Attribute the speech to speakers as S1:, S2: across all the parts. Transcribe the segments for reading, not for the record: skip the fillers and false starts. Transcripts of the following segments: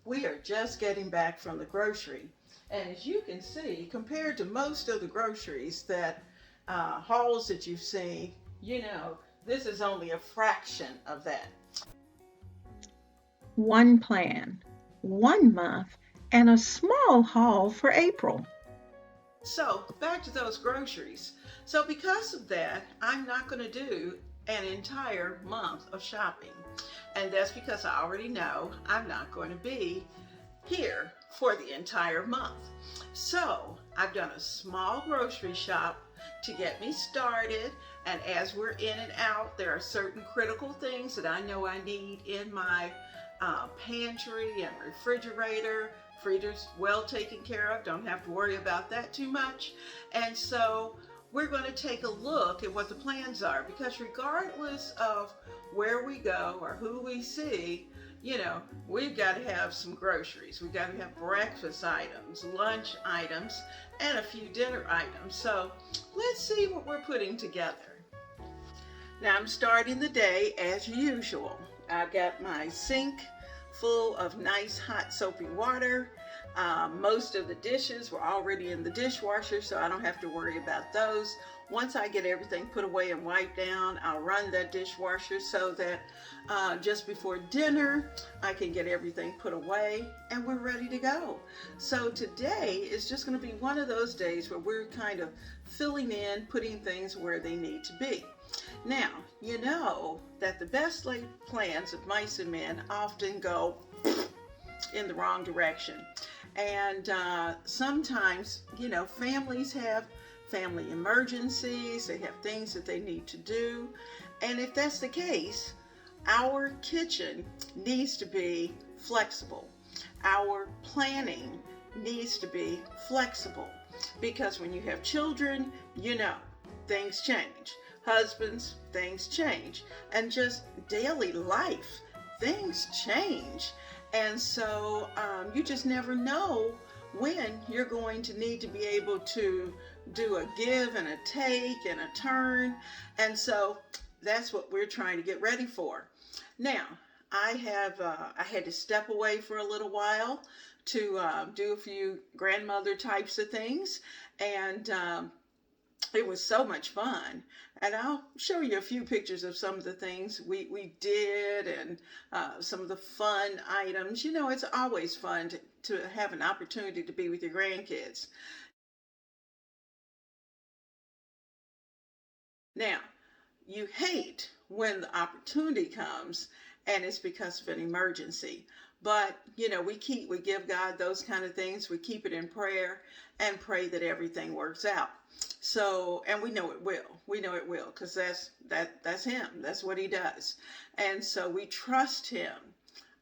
S1: We are just getting back from the grocery. And as you can see, compared to most of the groceries that hauls that you've seen, this is only a fraction of that.
S2: One plan, 1 month, and a small haul for April.
S1: So back to those groceries. So because of that, I'm not going to do an entire month of shopping. And that's because I already know I'm not going to be here for the entire month. So I've done a small grocery shop to get me started. And as we're in and out, there are certain critical things that I know I need in my pantry and refrigerator. Freezer's well taken care of, don't have to worry about that too much. And so we're going to take a look at what the plans are, because regardless of where we go or who we see, we've got to have some groceries. We've got to have breakfast items, lunch items, and a few dinner items. So let's see what we're putting together. Now I'm starting the day as usual. I've got my sink full of nice hot soapy water. Most of the dishes were already in the dishwasher, so I don't have to worry about those. Once I get everything put away and wiped down, I'll run that dishwasher so that just before dinner, I can get everything put away and we're ready to go. So today is just going to be one of those days where we're kind of filling in, putting things where they need to be. Now, you know that the best laid plans of mice and men often go in the wrong direction. And sometimes, families have family emergencies, they have things that they need to do. And if that's the case, our kitchen needs to be flexible. Our planning needs to be flexible, because when you have children, things change. Husbands, things change. And just daily life, things change. And so you just never know when you're going to need to be able to do a give and a take and a turn. And so that's what we're trying to get ready for. Now, I had to step away for a little while to do a few grandmother types of things. And it was so much fun. And I'll show you a few pictures of some of the things we did, and some of the fun items. It's always fun to have an opportunity to be with your grandkids. Now, you hate when the opportunity comes and it's because of an emergency. But, we give God those kind of things. We keep it in prayer and pray that everything works out. So, and we know it will. We know it will, because that's him. That's what he does. And so we trust him.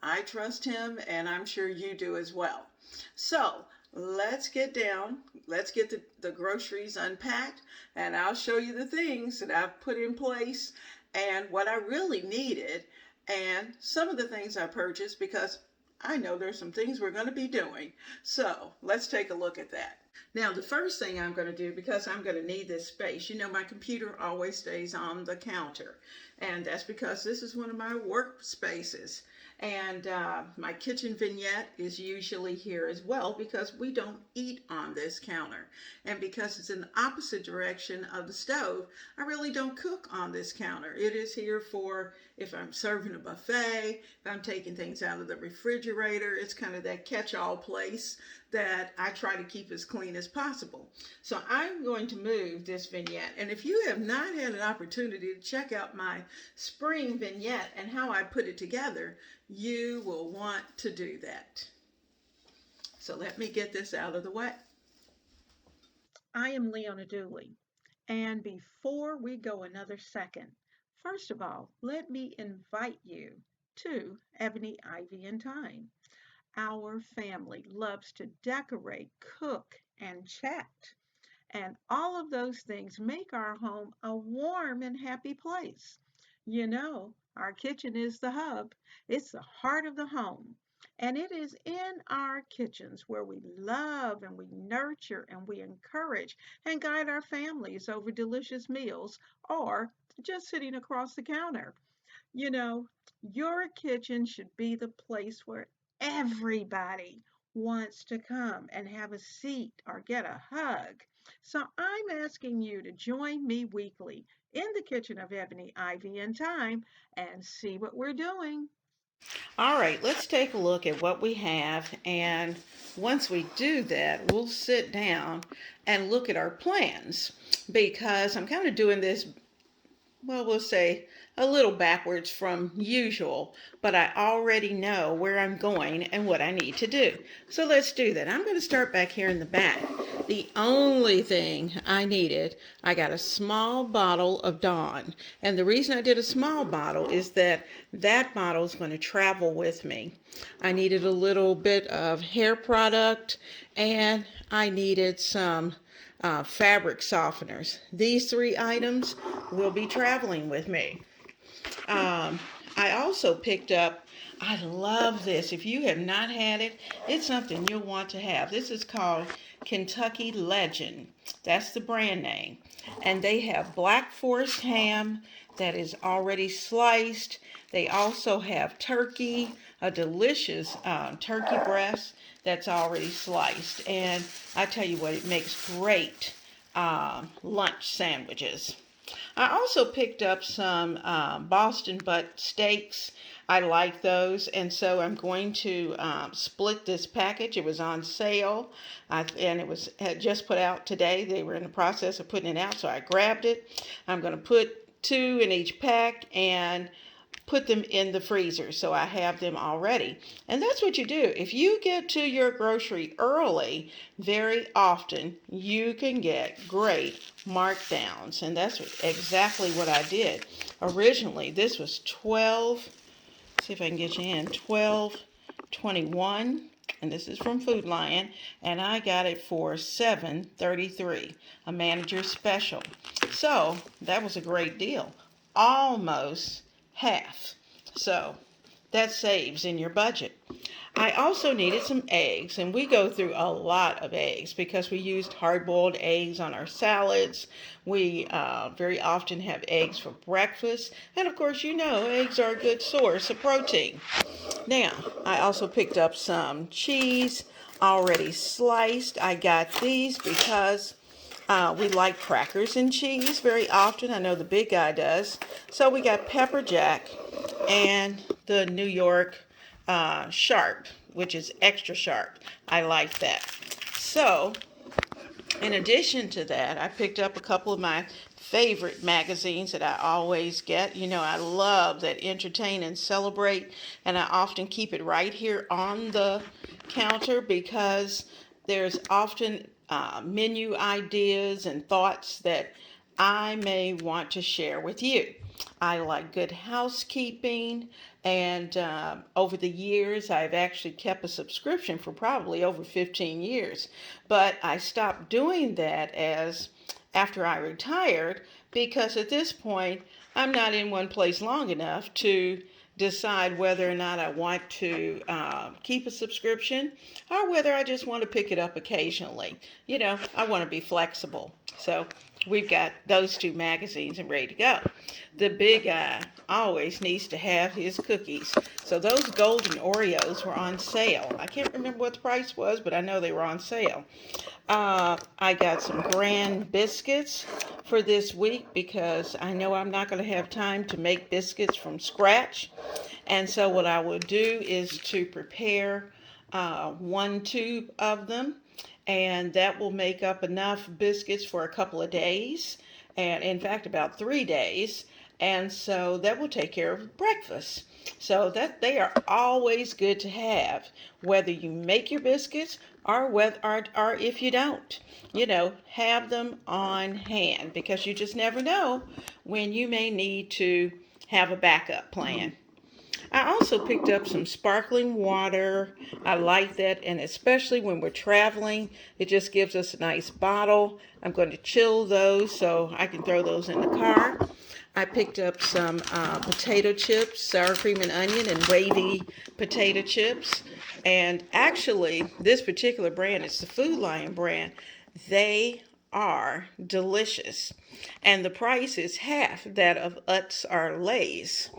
S1: I trust him, and I'm sure you do as well. So let's get down. Let's get the groceries unpacked, and I'll show you the things that I've put in place and what I really needed, and some of the things I purchased, because I know there's some things we're going to be doing. So let's take a look at that. Now, the first thing I'm going to do, because I'm going to need this space, my computer always stays on the counter. And that's because this is one of my workspaces. And my kitchen vignette is usually here as well, because we don't eat on this counter. And because it's in the opposite direction of the stove, I really don't cook on this counter. It is here for if I'm serving a buffet, if I'm taking things out of the refrigerator. It's kind of that catch-all place that I try to keep as clean as possible. So I'm going to move this vignette. And if you have not had an opportunity to check out my spring vignette and how I put it together, you will want to do that. So let me get this out of the way.
S2: I am Leona Dooley. And before we go another second, first of all, let me invite you to Ebony, Ivy, and Thyme. Our family loves to decorate, cook, and chat. And all of those things make our home a warm and happy place. Our kitchen is the hub, it's the heart of the home. And it is in our kitchens where we love and we nurture and we encourage and guide our families over delicious meals, or just sitting across the counter. You know, your kitchen should be the place where Everybody wants to come and have a seat or get a hug. So I'm asking you to join me weekly in the kitchen of Ebony, Ivy, and Thyme and see what we're doing.
S1: All right, let's take a look at what we have. And once we do that, we'll sit down and look at our plans because I'm kind of doing this, well, we'll say a little backwards from usual, but I already know where I'm going and what I need to do. So let's do that. I'm going to start back here in the back. The only thing I needed, I got a small bottle of Dawn. And the reason I did a small bottle is that that bottle is going to travel with me. I needed a little bit of hair product and I needed some fabric softeners. These three items will be traveling with me. I also picked up, I love this. If you have not had it, it's something you'll want to have. This is called Kentucky Legend. That's the brand name. And they have Black Forest ham that is already sliced. They also have turkey, a delicious turkey breast that's already sliced. And I tell you what, it makes great lunch sandwiches. I also picked up some Boston butt steaks. I like those, and so I'm going to split this package. It was on sale, and it was had just put out today. They were in the process of putting it out, so I grabbed it. I'm going to put two in each pack and put them in the freezer so I have them already. And that's what you do. If you get to your grocery early, very often you can get great markdowns. And that's exactly what I did. Originally, this was 12, see if I can get you in, 12.21. And this is from Food Lion, and I got it for $7.33, a manager special. So that was a great deal. Almost half. So that saves in your budget. I also needed some eggs, and we go through a lot of eggs because we used hard-boiled eggs on our salads. We very often have eggs for breakfast, and of course, you know, eggs are a good source of protein. Now, I also picked up some cheese already sliced. I got these because we like crackers and cheese very often. I know the big guy does. So we got pepper jack and the New York sharp, which is extra sharp. I like that. So, in addition to that, I picked up a couple of my favorite magazines that I always get. You know, I love that Entertain and Celebrate, and I often keep it right here on the counter because there's often menu ideas and thoughts that I may want to share with you. I like Good Housekeeping, and over the years, I've actually kept a subscription for probably over 15 years. But I stopped doing that as after I retired because at this point, I'm not in one place long enough to decide whether or not I want to keep a subscription or whether I just want to pick it up occasionally. You know, I want to be flexible. So we've got those two magazines and ready to go. The big guy always needs to have his cookies. So those golden Oreos were on sale. I can't remember what the price was, but I know they were on sale. I got some Grand biscuits for this week because I know I'm not going to have time to make biscuits from scratch. And so what I will do is to prepare one tube of them, and that will make up enough biscuits for a couple of days, and in fact about 3 days. And so that will take care of breakfast. So that they are always good to have, whether you make your biscuits or if you don't. You know, have them on hand because you just never know when you may need to have a backup plan. I also picked up some sparkling water. I like that, and especially when we're traveling, it just gives us a nice bottle. I'm going to chill those so I can throw those in the car. I picked up some potato chips, sour cream and onion, and wavy potato chips. And actually, this particular brand, it's the Food Lion brand. They are delicious. And the price is half that of Utz or Lay's.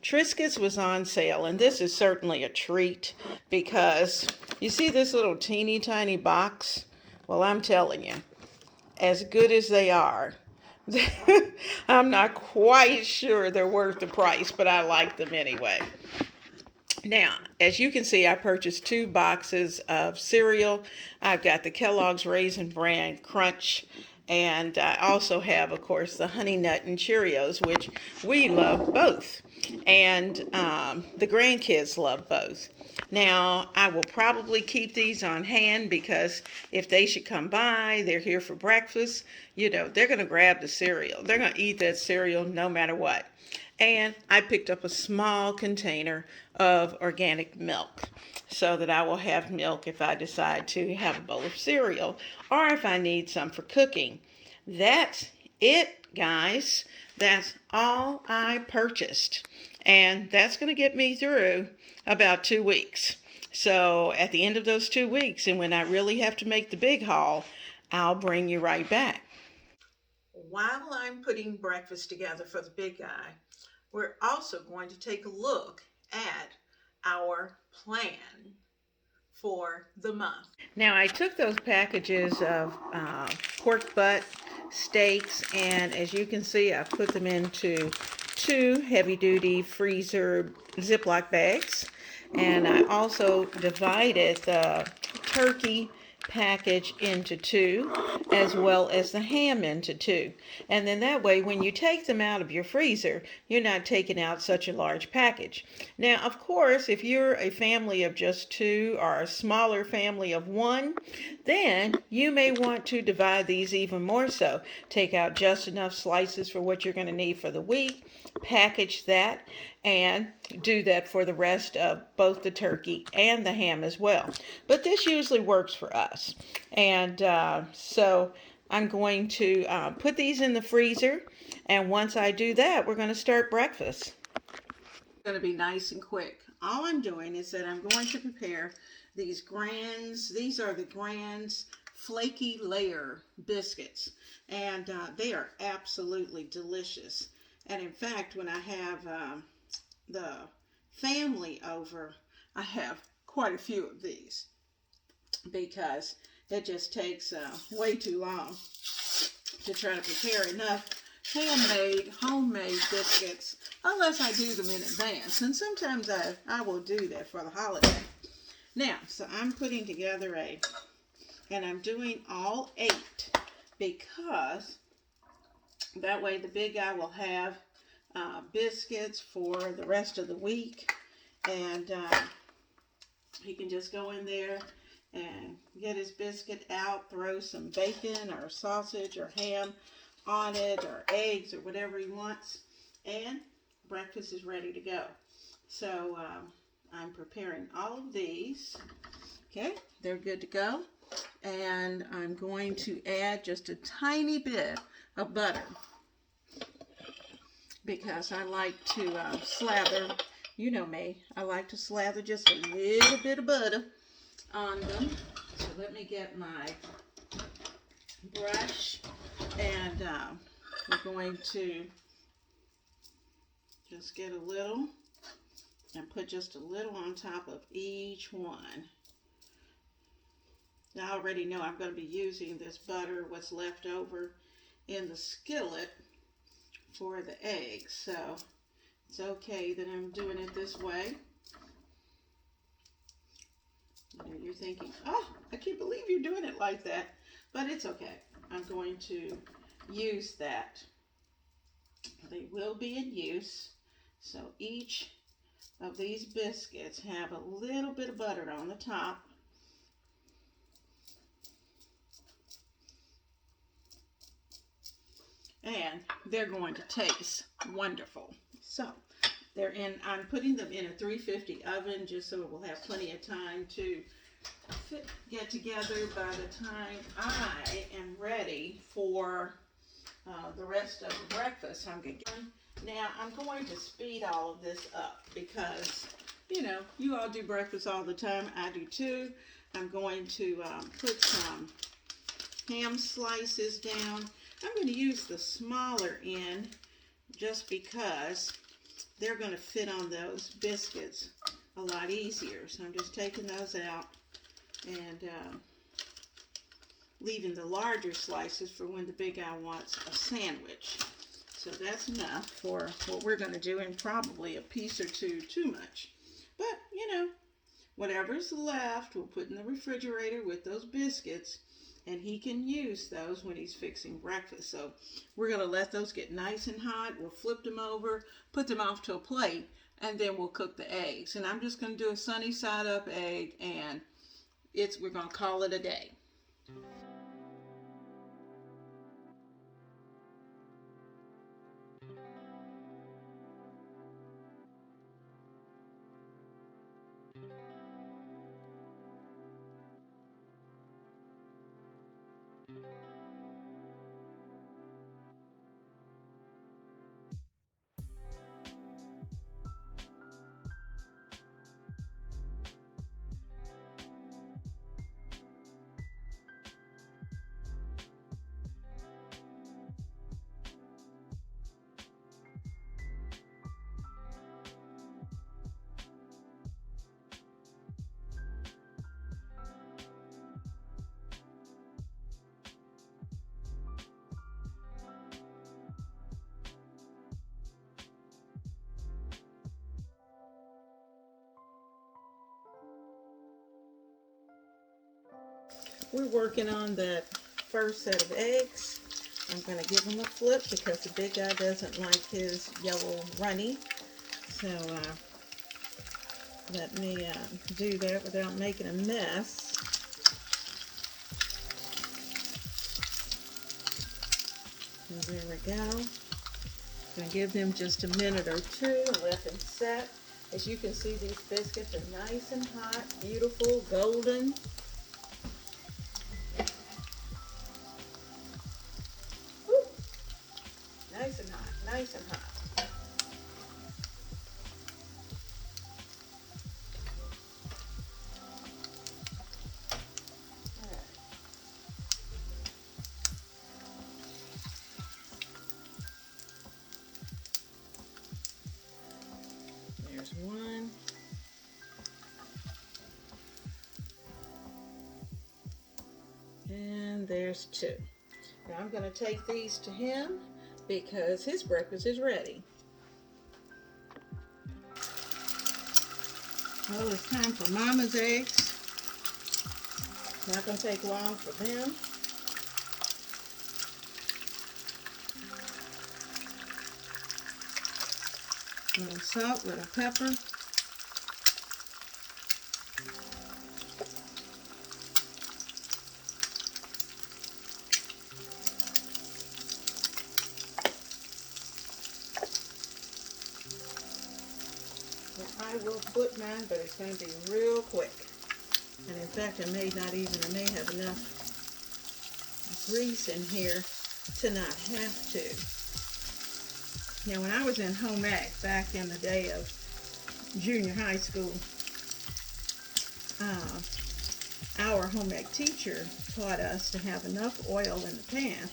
S1: Triscuits was on sale, and this is certainly a treat because you see this little teeny tiny box? Well, I'm telling you, as good as they are, I'm not quite sure they're worth the price, but I like them anyway. Now, as you can see, I purchased 2 boxes of cereal. I've got the Kellogg's Raisin Bran Crunch, and I also have, of course, the Honey Nut and Cheerios, which we love both. And the grandkids love both. Now, I will probably keep these on hand because if they should come by, they're here for breakfast, they're going to grab the cereal. They're going to eat that cereal no matter what. And I picked up a small container of organic milk so that I will have milk if I decide to have a bowl of cereal or if I need some for cooking. That's it, guys. That's all I purchased. And that's going to get me through about 2 weeks. So at the end of those 2 weeks, and when I really have to make the big haul, I'll bring you right back. While I'm putting breakfast together for the big guy, we're also going to take a look at our plan for the month. Now, I took those packages of pork butt steaks, and as you can see, I put them into 2 heavy-duty freezer Ziploc bags, and I also divided the turkey package into 2 as well as the ham into 2, and then that way when you take them out of your freezer, you're not taking out such a large package. Now, of course, if you're a family of just 2 or a smaller family of 1, then you may want to divide these even more so. Take out just enough slices for what you're going to need for the week, package that, and do that for the rest of both the turkey and the ham as well. But this usually works for us. And so I'm going to put these in the freezer. And once I do that, we're going to start breakfast. It's going to be nice and quick. All I'm doing is that I'm going to prepare these Grands. These are the Grands Flaky Layer biscuits. And they are absolutely delicious. And in fact, when I have the family over, I have quite a few of these because it just takes way too long to try to prepare enough homemade biscuits unless I do them in advance. And sometimes I will do that for the holiday. Now, so I'm putting together and I'm doing all 8 because that way the big guy will have biscuits for the rest of the week, and he can just go in there and get his biscuit out, throw some bacon or sausage or ham on it or eggs or whatever he wants, and breakfast is ready to go. So I'm preparing all of these. Okay, they're good to go, and I'm going to add just a tiny bit of butter because I like to slather, you know me, I like to slather just a little bit of butter on them. So let me get my brush, and we're going to just get a little and put just a little on top of each one. Now, I already know I'm going to be using this butter, what's left over in the skillet, for the eggs, so it's okay that I'm doing it this way. You're thinking, oh, I can't believe you're doing it like that, but it's okay. I'm going to use that. They will be in use, so each of these biscuits have a little bit of butter on the top. And they're going to taste wonderful. So I'm putting them in a 350 oven just so it will have plenty of time to get together by the time I am ready for the rest of the breakfast. Now I'm going to speed all of this up because, you all do breakfast all the time. I do too. I'm going to put some ham slices down. I'm going to use the smaller end just because they're going to fit on those biscuits a lot easier. So I'm just taking those out and leaving the larger slices for when the big guy wants a sandwich. So that's enough for what we're going to do, and probably a piece or two too much. But, whatever's left, we'll put in the refrigerator with those biscuits, and he can use those when he's fixing breakfast. So we're going to let those get nice and hot. We'll flip them over, put them off to a plate, and then we'll cook the eggs. And I'm just going to do a sunny side up egg, and we're going to call it a day. We're working on that first set of eggs. I'm going to give him a flip because the big guy doesn't like his yellow runny. So let me do that without making a mess. And there we go. Going to give them just a minute or two and let them set. As you can see, these biscuits are nice and hot, beautiful, golden. Nice and hot, nice and hot. All right. There's one. And there's two. Now I'm going to take these to him because his breakfast is ready. Well, it's time for Mama's eggs. Not going to take long for them. A little salt, little pepper. I will put mine, but it's going to be real quick. And in fact, I may have enough grease in here to not have to. Now, when I was in home ec, back in the day of junior high school, our home ec teacher taught us to have enough oil in the pan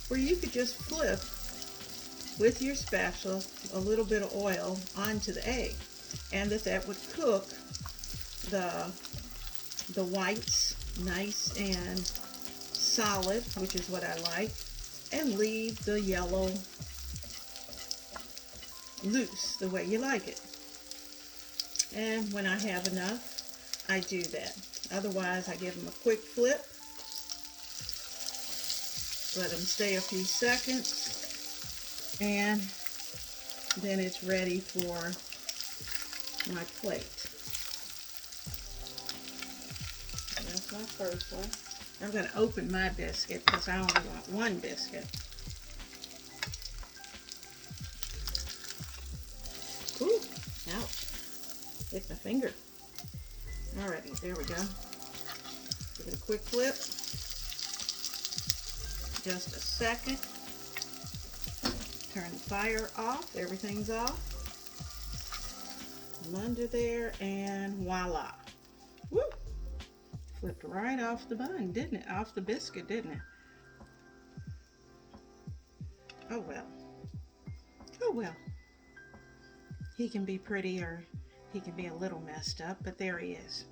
S1: where you could just flip with your spatula a little bit of oil onto the egg, and that would cook the whites nice and solid, which is what I like, and leave the yellow loose the way you like it. And when I have enough, I do that. Otherwise, I give them a quick flip, let them stay a few seconds, and then it's ready for my plate. That's my first one. I'm going to open my biscuit because I only want one biscuit. Ooh, ouch. Hit my finger. Alrighty, there we go. Give it a quick flip. Just a second. Turn the fire off. Everything's off. I'm under there, and voila. Woo! Flipped right off the bun, didn't it? Off the biscuit, didn't it? Oh well. Oh well.
S2: He can be pretty or he can be a little messed up, but there he is.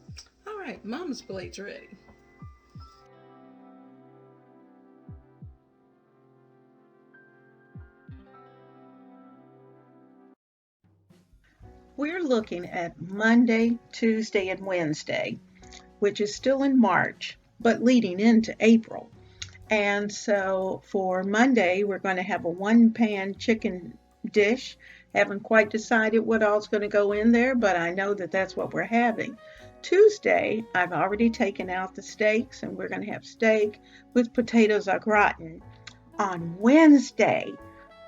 S1: All right, Mama's plate's ready.
S2: We're looking at Monday, Tuesday, and Wednesday, which is still in March, but leading into April. And so for Monday, we're going to have a one-pan chicken dish. Haven't quite decided what all's going to go in there, but I know that that's what we're having. Tuesday, I've already taken out the steaks, and we're going to have steak with potatoes au gratin. On Wednesday,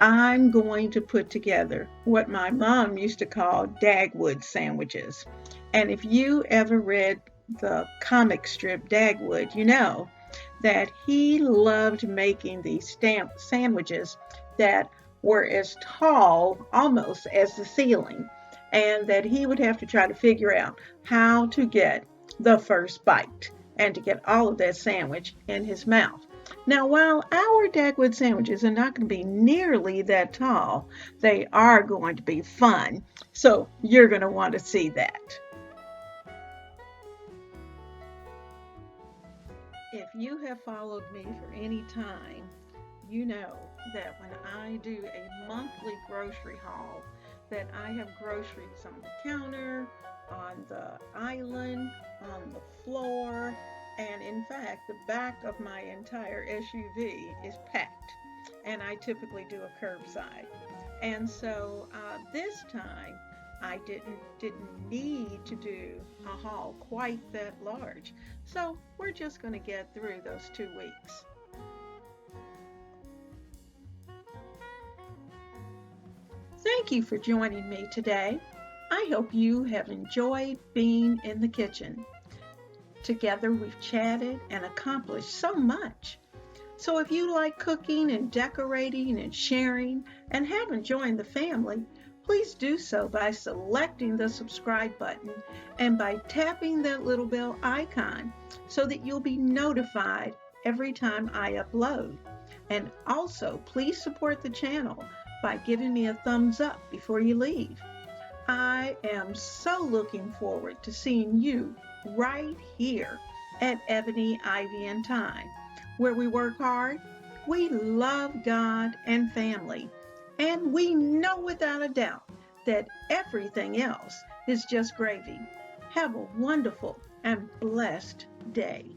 S2: I'm going to put together what my mom used to call Dagwood sandwiches. And if you ever read the comic strip Dagwood, you know that he loved making these sandwiches that were as tall almost as the ceiling, and that he would have to try to figure out how to get the first bite and to get all of that sandwich in his mouth. Now, while our Dagwood sandwiches are not going to be nearly that tall, they are going to be fun. So you're going to want to see that. If you have followed me for any time, you know that when I do a monthly grocery haul, that I have groceries on the counter, on the island, on the floor, and in fact, the back of my entire SUV is packed. And I typically do a curbside. And so this time, I didn't need to do a haul quite that large. So we're just going to get through those 2 weeks. Thank you for joining me today. I hope you have enjoyed being in the kitchen. Together we've chatted and accomplished so much. So if you like cooking and decorating and sharing and haven't joined the family, please do so by selecting the subscribe button and by tapping that little bell icon so that you'll be notified every time I upload. And also, please support the channel by giving me a thumbs up before you leave. I am so looking forward to seeing you right here at Ebony, Ivy, and Thyme, where we work hard, we love God and family, and we know without a doubt that everything else is just gravy. Have a wonderful and blessed day.